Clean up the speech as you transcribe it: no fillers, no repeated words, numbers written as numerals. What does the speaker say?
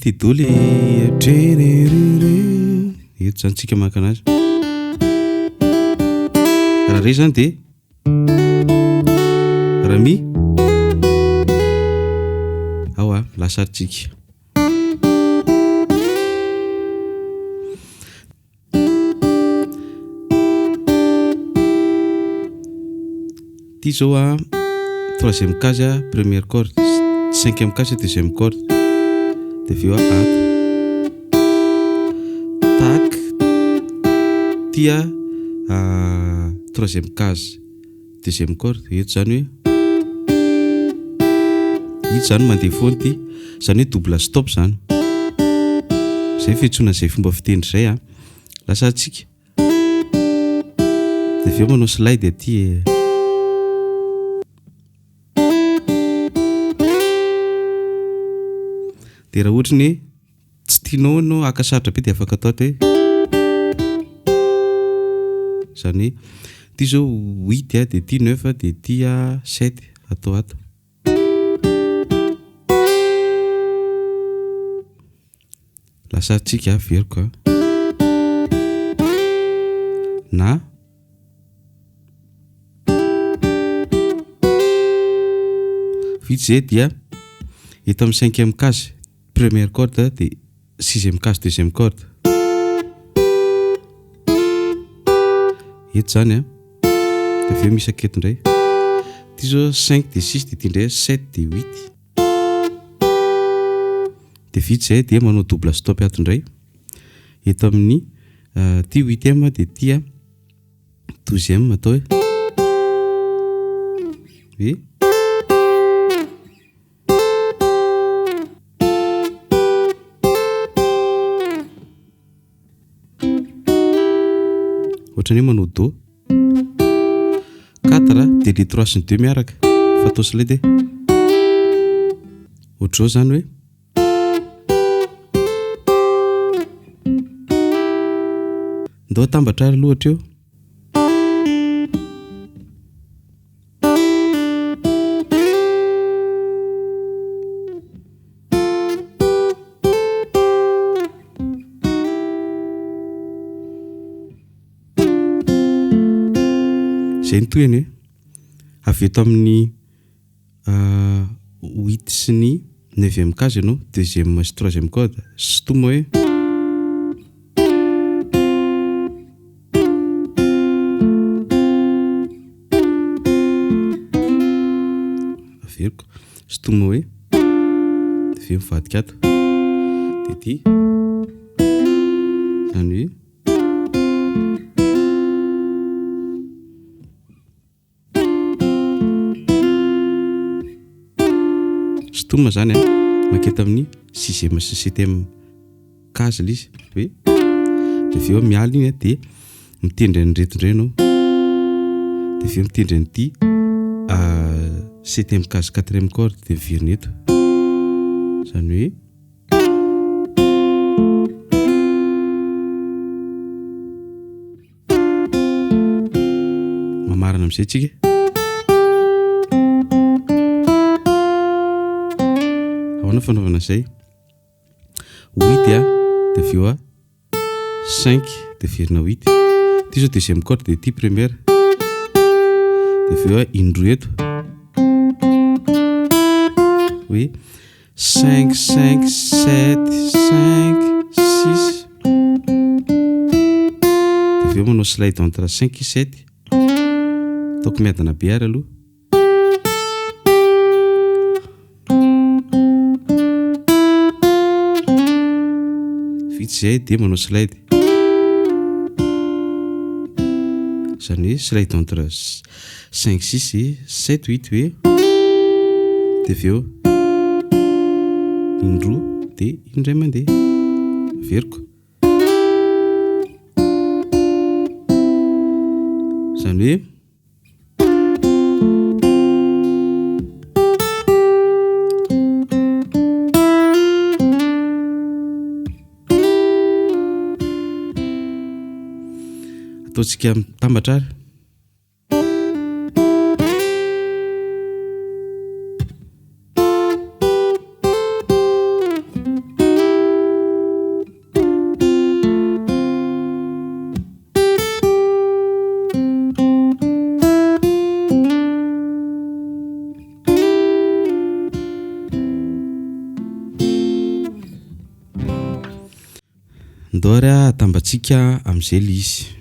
ty doly trererere eto zany tsika maka anazy raha rey zany de raha mi ao a lasarytsika ty zao a troisième case a première corde, cinquième case deuxième corde, de aveo a ato tak tia troisième case deuxième corde eto zany hoe ito zany mandeha foana ty zany hoe double stop zany zay fiantsona zay fomba fitendry zay a lasa tsika de aveo manao slide aty de raha ohatra ny tsy tianao no akasaritra be de afaka atao hoe zany ty zao 8 a de ty 9 de ty 7 atao ato lasatsika averiko na vitsy zay dia eto amin'ny cinquième case première corde de sixième case deuxième corde eto zany de aveo misy aketo indray ty zao 5 de 6 de ty indray 7 de 8 de vitsy zay de manao double stop ato indray eto amin'ny ty 8e de ty 12e atao hoe ohatrany hoe manao do 4 de les 3 sy ny 2 miaraka fatao slide ohatr'izao zany hoe ndao atambatra ary lohatra eo zay ny toyany hoe avy eto amin'ny 8 sy ny 9e case ianao deuxième sy troisième corde sitoma hoe averiko sitoma hoe de aveo mivadika ato de ty zany hoe sitoma zany makety amin'ny 6e sy 7e case lizy hoe de aveo miala iny de mitendry an'ireto indray ianao de aveo mitendry an'ity 7e case 4e corde de virina eto zany hoe mamarana amin'izay tsika ahoana fanaovana izay 8 de aveo 5 de virina 8 ty zao deuxième corde de ty première de aveo indroa eto oui 5 5 7 5 6 de aveo manao slide entre 5 et 7 ataoko miadana be ary aloha vitsy zay de manao slide zany hoe slide entre 5 6 et 7 8 hoe de aveo indroa de indray mandeha averiko zany hoe ataontsika mitambatra ary ndao ary tambatsika amin'izay lisy.